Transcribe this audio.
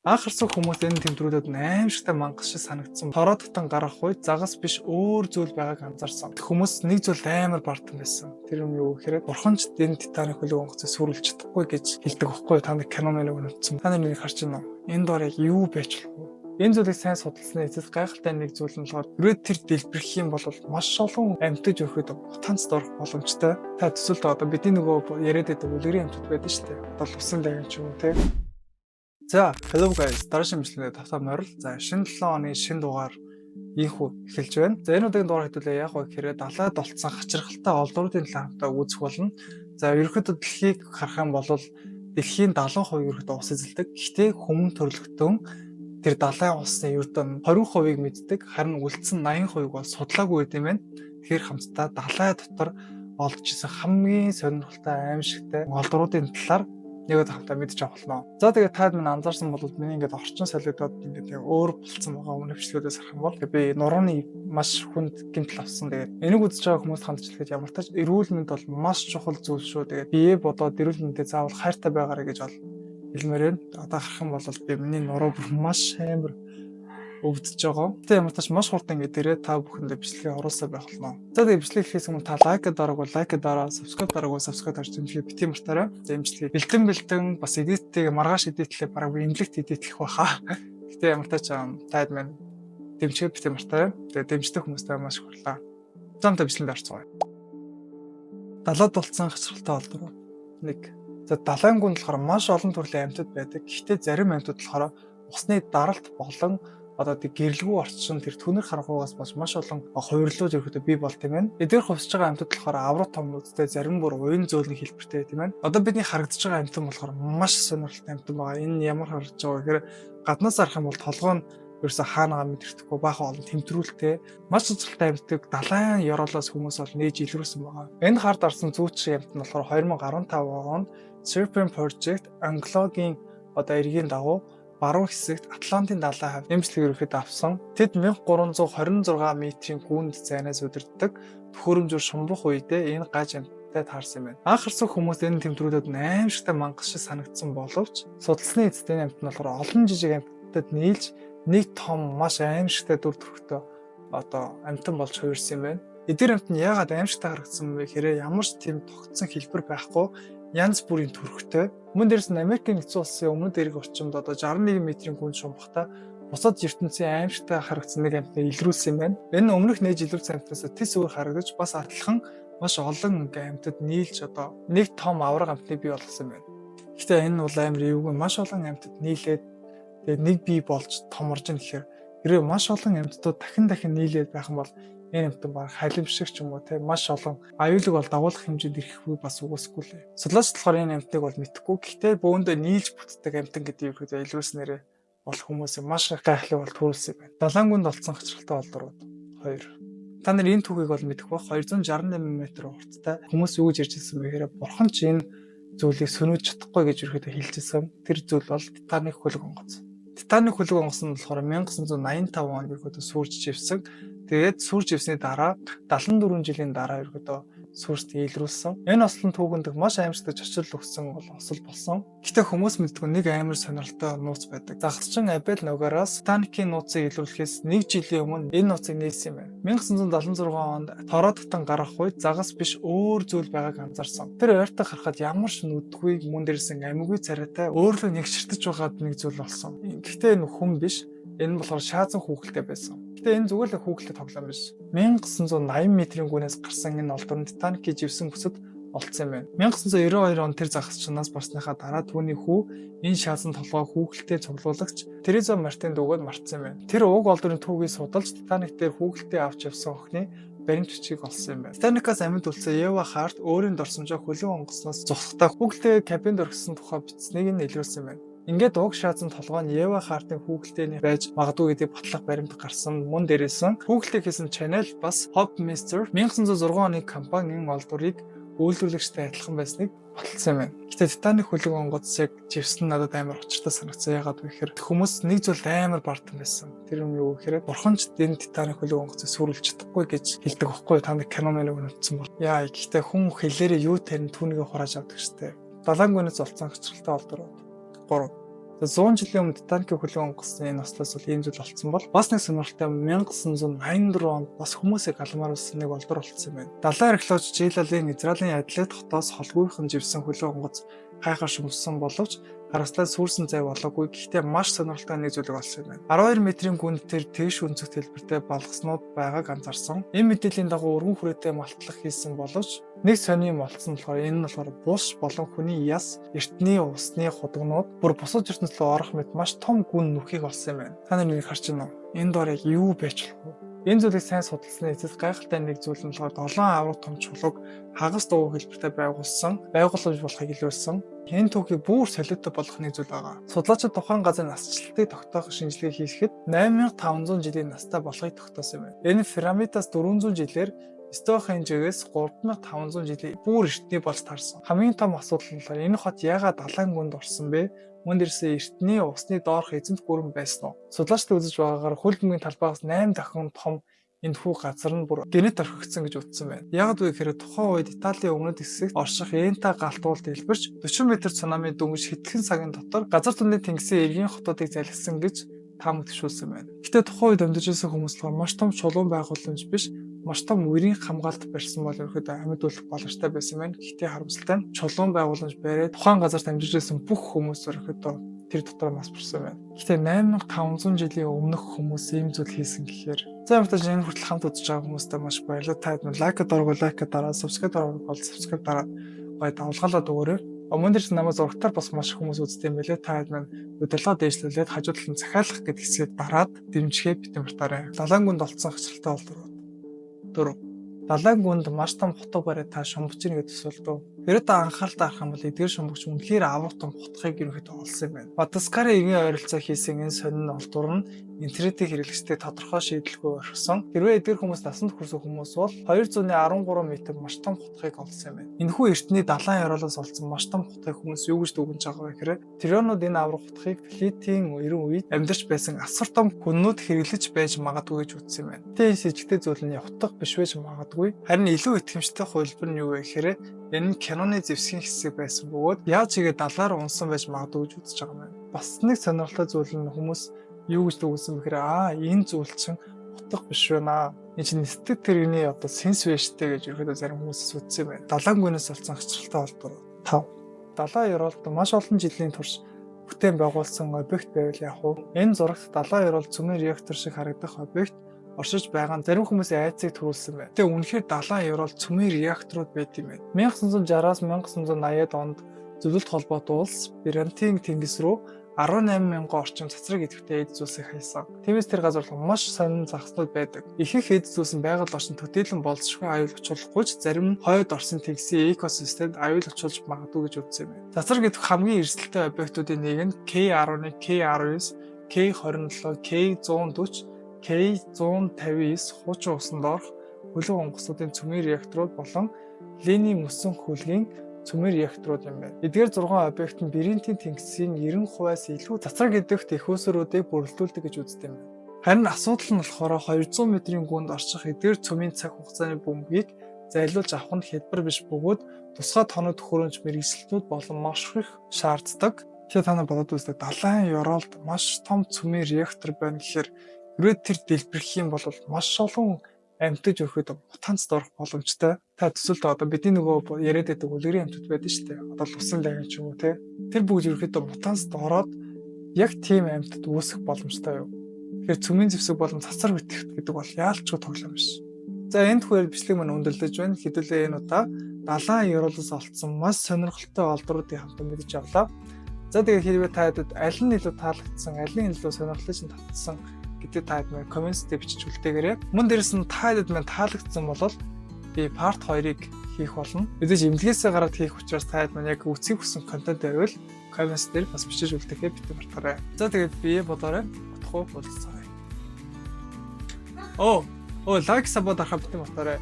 Анх харсан хүмүүс энэ тэмдрүүдэд аимшигтай мангас шиг санагдсан. Тороо дотон гарах үед загас биш өөр зүйл байгааг анзаарсан. Хүмүүс нэг зүйл амар бардам байсан. Тэр юм юу гэхээр бурхан ч энэ Титаник хөлөг онгоцыг сүрүүлж чадахгүй гэж хэлдэг байхгүй та нар киноны өгнөдсөн. Та нар нэг харж байна уу? Энэ дор яг юу байж болох вэ? Энэ зүйлийг сайн судалсны эцэс гайхалтай нэг зүйл нь болохоор түрээ тэр дэлбэрэх юм бол маш олон амьтаж өрхөд утаанцд орох боломжтой. Та төсөлд одоо бидний нөгөө яриад байдаг үлгэрийн амьтад байдаг шүү дээ. Одоо усан лагин ч юм уу те. За, hello guys. Дараагийн бичлэгээр тавтаа морил. За, шинэ 7 оны шинэ дугаар ийхүү эхэлж байна. За, энэ удаагийн дугаар хэдүүлээ яг гоо гэхээр далайд олцсон хачирхалтай олдвруудын талаар үзэх болно. За, ерөнхийдөө дэлхийг харах юм бол дэлхийн 70% ерөнхийдөө ус эзэлдэг. Гэхдээ хүмүүн төрөлхтөн тэр далай усны ердөө 20% мэддэг. Харин үлдсэн 80% бол судлаагүй юм байна. Тэгэхээр хамтдаа далай дотор олж исэн хамгийн сонирхолтой аимшигтай олдвруудын талаар нэгэд хамтаа мэдж авах болно. За тэгээд та минь анзаарсан бол миний ингээд орчин солиодод ингээд өөр болцсон байгаа өмнө бичлэгүүдээс харах юм бол би нурууны маш хүнд гэмтэл авсан. Тэгээд энийг үзэж байгаа хүмүүс хандчихлахад ямар тач эрүүл мэнд бол маш чухал зүйл шүү. Тэгээд бие бодоод эрүүл мэндээ заавал хайртай байгаарай гэж бол хэлмээр байна. Одоо харах юм бол би миний нуруу маш амар өвдөж байгаа. Гэтэ ямар тач маш хурдан ингээд ирээ та бүхэндээ бичлэгээ оруулсаа байх болно. За тэгээд бичлэг хийхээс өмнө та лайк дараагүй лайк дараа, subscribe дараагүй subscribe дарж тэмдэглээ бити мартаарай. За имжлэгийг бэлтэн бас эдиттэйг маргааш эдитлээ бараг имлэгт эдитлэх байхаа. Гэтэ ямар тач таад маань дэмжиж бити мартаарай. Тэгээд дэмждэг хүмүүстээ маш их хурлаа. Замтай бичлэгэнд орцгоё. Далаад болцсон хачирхалтай олдвор. 1. За далайн гүн болохоор маш олон төрлийн амьтад байдаг. Гэхдээ зарим амьтад болохоор усны даралт болон одоо тэг гэрлэгүү орчин тэр түнэр харангуйгаас бас маш олон хувирлууд ерөөдөө бий болт юм байна. Эдгээр хувьсж байгаа амьтад болохоор аврал томнуудтай зарим бүр уян зөөлний хэлбэртэй юм байна. Одоо бидний харагдаж байгаа амьтан болохоор маш сонирхолтой амьтан байгаа. Энэ ямар харагдаж байгаа гэхээр гаднаас харах юм бол толгой нь ерөөсө хаанагаа мэдрэхгүй баахан олон тэмдрүүлтэй маш цэцгэлтэй амьтдаг далайн ёроолоос хүмүүс бол нээж илрүүлсэн байгаа. Энэ хард орсон зүүчшиг амьтан болохоор 2015 онд Serpent Project Anglo-гийн одоо эргийн дагуу баруун хэсэгт Атлантын далай хавь нэмжлэг ерөөхдөө авсан. Тэд 1326 метрийн гүнд зайнаас удирддаг төхөөрөмжөөр шумбах үедээ энэ гаж амьттай таарсан юм байна. Анх харсан хүмүүс энэ тэмдрүүдэд аимшигтай мангас шиг санагдсан боловч судалсны эцэст энэ амьтад нь болохоор олон жижиг амьтадад нийлж нэг том маш аимшигтай дүр төрхтэй одоо амьтан болж хувирсан юм байна. Эдгээр амьтад нь яагаад аимшигтай харагдсан бэ гэхээр ямар ч тийм тогтсон хэлбэр байхгүй янз бүрийн төрхтэй. Өмнө дээрс нь Америкийн нэгдсэн улсын өмнөд эрэг орчимд одоо 61 метрийн гүн шумбахта бусад ертөнцийн аимшигтай харагдсан нэг амьтныг илрүүлсэн юм байна. Энэ өмнөх нээж илрүүлсэн амьтнаас тис өөр харагдаж бас ардлхан маш олон амьтад нийлж одоо нэг том авраг амьтныг бий болгосон байна. Гэхдээ энэ бол амар эвгүй маш олон амьтад нийлээд тэгээд нэг бий болж томорж ин гэхээр хэрэг маш олон амьтдууд дахин нийлээд байх юм бол энэ амьтан баг халимшиг ч юм уу те маш олон аюулыг бол дагуулах хэмжээнд ирэхгүй бас угсахгүй лээ. Судлаач болохоор энэ амьтныг бол мэдэхгүй. Гэхдээ бөөндөө нийлж бүтдэг амьтан гэдэг юу гэдэг илрүүлснээрээ бол хүмүүсээ маш их гайхлыг бол төрүүлсэн байна. Далайн гүнд олцсон хачирхалтай олдврууд 2. Та нар энэ түүхийг бол мэдэх бах 268 м урттай хүмүүс юу гэж ярьж ирсэн бэ гэхээр бурхан ч энэ зүйлийг сөнөөж чадахгүй гэж ерөөдөө хэлжсэн. Тэр зүйл бол Титаник хөлөг онгоц. Титаник хөлөг онгоц нь болохоор 1985 онд ерөөдөө сүрж живсэн. Тэгээд сүрж ивсний дараа 74 жилийн дараа ерөөдөө сүрст илрүүлсэн. Энэ ослон түүхэнд маш аимшигтай зочил өгсөн бол осол болсон. Гэтэ хүмүүс мэддэггүй нэг амар сонирхолтой нууц байдаг. Загасчин Абель Ногороос Титаникийн нууцыг илрүүлэхээс 1 жилийн өмнө энэ нууцыг нээсэн юм байна. 1976 онд тороо дотон гарах үед загас биш өөр зүйл байгааг анзаарсан. Тэр ойртог харахад ямар ч нүдгүй мөн дээрсэн амьгүй царайтай өөрлөө нэгширтэж байгаад нэг зүйл болсон. Гэхдээ энэ хүн биш. Энэ болохоор шаазан хүүхэлтэй байсан. Гэтэ энэ зүгээр л хүүхэлтэй тоглоом биш. 1980 метрийн гүнээс гарсан энэ олдвор нь Титаникийн живсэн бүсэд олцсон юм байна. 1992 онд тэр загасчнаас барсныхаа дараа түүний хүү энэ шаазан толгой хүүхэлтэй цуглуулагч Тереза Мартин дүүгээд мартсан юм байна. Тэр уг олдврын түүхийг судалж Титаник дээр хүүхэлтэй авч явсан охины баримт бичгийг олсон юм байна. Титаникаас амьд үлдсэн Ева Харт өөрийн дорсомжоо хөлөг онгоцноос зогсохдоо хүүхэлтэй кабинд орхисон тухай бичснийг нь илрүүлсэн юм байна. Ингээд уг шаазан толгой нь Ева Хартын хүүхэлтэйний байж магадгүй гэдэг батлах баримт гарсан. Мөн дээрээс хүүхэлтэй хийсэн Chanel бас Hopminster 1906 оны компанийн олдврыг үйлдвэрлэгчтэй адилхан байсныг баталсан юм байна. Гэтэ Титаник хөлөг онгоцыг живсэн надад амар учиртай санагдсан. Яагаад вэ гэхээр хүмүүс нэг зүйл амар бардам байсан. Тэр юм юу гэхээр бурхан ч энэ Титаник хөлөг онгоцыг сүрүүлж чадахгүй гэж хэлдэг байхгүй та нар киноны өгнөдсөн бол. Яа гэхдээ хүн хэлээрээ юу тарин түүнийгээ хурааж авдаг штэ. Далайн гүнээс олцсон хачирхалтай олдвор. 3. 100 жилийн өмнө Титаникийг хөлөг онгоцсон энэ ослоос бол ийм зүйл болсон бол бас нэг сонирхолтой 1984 онд бас хүмүүсийг галамааруулсан нэг олдор болсон юм байна. Далайн археологч Жилалийн Израилийн Адлет хотоос холгүйхэн живсэн хөлөг онгоц гайхаар шүмжсэн боловч хараслаад сүрсэн зай болоогүй. Гэхдээ маш сонирхолтой нэг зүйл болсон юм байна. 12 метрийн гүнд тэр тэгш өнцөг хэлбэртэй балгаснууд байгааг анзаарсан. Энэ мэдээллийн дагуу өргөн хүрээтэй малталах хийсэн боловч нэг сони юм олцсон болохоор энэ нь болохоор булш болон хүний яс, эртний усны худагнууд бүр бусад ертөнцийн рүү орох мэт маш том гүн нүхийг олсон юм байна. Та нар нэг харж байна уу? Энэ доор яг юу байж болох вэ? Энэ зүйлийг сайн судалсны эцэс гайхалтай нэг зүйл нь болохоор 7 авраг том чулууг хагас дуу хэлбэртэй байгуулсан болохыг илрүүлсэн. Энэ түүхийг бүр солиотой болгох нэг зүйл байгаа. Судлаачид тухайн газрын насжилтыг тогтоох шинжилгээ хийхэд 8500 жилийн настай болохыг тогтоосон юм байна. Энэ пирамидаас 400 жилээр Стохенжээс 3500 жилийн бүр эртний болж таарсан. Хамгийн том асуудал нь энэ хот яагаад далайн гүнд орсон бэ? Мөн дээрсээ эртний усны доорх эзэнт гүрэн байсан уу? Судлаачид үзэж байгаагаар хөл бөмбөгийн талбайгаас 8 дахин том энэхүү газар нь бүр генет орхигдсон гэж үзсэн байна. Яг үгүй гэхээр тухайн үед Италийн өмнөд хэсэгт орших Энта галтуулт дэлбэрч 40 м цунами дөнгөж хэдхэн цагийн дотор газар түмний тэнгисийн эргийн хотуудыг залгисан гэж таамагтшүүлсэн байна. Гэтэ тухайн үед амьдарч байсан хүмүүс болохоор маш том чулуун байгууламж биш, маш том үерийн хамгаалалт барьсан бол ерөөдөө амьдуулах боломжтой байсан байна. Гэхдээ харамсалтай нь чулуун байгууламж бариад тухайн газарт амьдарч байсан бүх хүмүүс ерөөдөө тэр дотор нас барсан байна. Гэхдээ 8500 жилийн өмнөх хүмүүс ийм зүйл хийсэн гэхээр за мэдээж энэ хүртэл хамт үзэж байгаа хүмүүстээ маш баярлалаа. Та бүхэн лайк дараад, subscribe дараад гоё давалгалаад өгөөрэй. Өмнө дээрс намайг зурагтаар бас маш их хүмүүс үздэг юм байлээ. Та бүхэн удирдлага дээшлүүлээд хажуу талд нь захиалах гэдэг хэсгийг дараад дэмжихээ битэн бартаарай. Далайн гүнд олцсон хэсэгтэй бол 4. Далайн гүнд маш том хотог бариад та шумбч ийн гэж төсөөлдөө. Хэрэг та анхааралтай харах юм бол эдгээр шумбагч үнэхээр аврах том хотхыг ерөнхийдөө олсон юм байна. Мадагаскарын иргэн ойролцоо хийсэн энэ сонин олдвор нь интернетийн хэрэглэгчдийг тодорхой шийдэлгүй орхисон. Хэрвээ эдгээр хүмүүс насанд хүрсэн хүмүүс бол 213 м маш том хотхыг олсон юм байна. Энэхүү эртний далайн ёроолоос олсон маш том хотхыг хүмүүс юу гэж дүгнэж байгаа вэ гэхээр Тиранод энэ аврах хотхыг Филиппийн эрен үед амьдарч байсан асар том хүннүүд хэрэглэж байж магадгүй гэж үзсэн юм байна. Тэ сэжигтэй зүйл нь хотхог биш байж магадгүй. Харин илүү итгэмжтэй хувилбар нь юу вэ гэхээр энэ киноны зэвсгийн хэсэг байсан бөгөөд яаж игээ далаар унсан байж магадгүй гэж үзэж байгаа юм байна. Бас нэг сонирхолтой зүйл нь хүмүүс юу гэж дүгнсэн бэхээр энэ зүйл чинь утга биш байна. Энэ чинь нэстэг тэрэгний одоо сенс вэштэй гэж ерөөдөө зарим хүмүүс үзсэн юм байна. Далайн гүнээс олцсон хачралтай олдвор 5. Далайн ёроолт маш олон жилийн турш бүтээн байгуулсан объект байвал яах вэ? Энэ зурагт далайн ёроол цөмийн реактор шиг харагдах объект оршиж байгаа зарим хүмүүсийн айцыг төрүүлсэн байна. Тэгээ үнэхээр далайн ёроол цөмийн реакторууд байт юм байна. 1960-аас 1980-ад онд зөвлөлт холбоотой улс Бирантийн тэнгис рүү 18,000 орчим цацраг идэвхтэй эд зүйлсийг хайсан. Тиймээс тэр газар маш сонин загснууд байдаг. Ихэнх эд зүйлс нь байгаль орчинд төдийлөн болцсохгүй аюул учруулахгүй ч зарим нь хойд орсын тэнгисийн экосистемд аюул учруулж магадгүй гэж үзсэн юм байна. Цацраг идэх хамгийн эрсдэлтэй объектуудын нэг нь K11, K19, K27, K140, K159 хуучин усанд орох хөлөг онгоцнуудын цөмийн реакторууд болон Ленийн мөсөн хөлгийн цөмийн реакторууд юм байна. Эдгээр 6 объект нь Бирантийн тэнгисийн 90%-аас илүү цацраг идэх техносруудыг бүрэлдүүлдэг гэж үздэг юм байна. Харин асуудал нь болохоор 200 м-ийн гүнд орчих эдгээр цөмийн цаг хугацааны бөмбөгийг зайлуулж авах нь хялбар биш бөгөөд тусгай тоног төхөөрөмж мэргэжилтүүд болон маш их шаарддаг. Тэгэхээр та нар бодоод үздэг далайн ёроолд маш том цөмийн реактор байна гэхээр хэрвээ тэр дэлбэрэх юм бол маш олон амьтаж өрхөд мутанцд орох боломжтой. Та төсөлд одоо бидний нөгөө яриад байдаг үлгэрийн амьтад байдаг шүү дээ. Одоо усан лагин ч юм уу те. Тэр бүгд ерөөхдөө мутанцд ороод яг тийм амьтад үүсэх боломжтой юу. Тэгэхээр цөмийн зэвсэг болон цацар битгэх гэдэг бол яалчгүй тоглоом биш. За энэ түгээр бичлэг маань өндөрлөж байна. Хэдүүлээ энэ удаа далайн ёроолоос олцсон маш сонирхолтой олдруудыг хамтан мэдэж авлаа. За тэгээд хэрвээ та хэд аль нь илүү таалагдсан, аль нь илүү сонирхолтой ч татсан гэдэг та хэд маань комменттэй бичиж үлдээгээрэй. Мөн дээрэс нь та хэд маань таалагдсан бол би part 2-ыг хийх болно. Мэдээж имлгээсээ гараад хийх учраас та хэд маань яг үсгийг хүссэн контент байвал коммент дээр бас бичиж үлдээхээ битэн мартаарай. За тэгээд бие бодоорой. Утгах уулзцаая. Лайк сабод арах битэн мартаарай.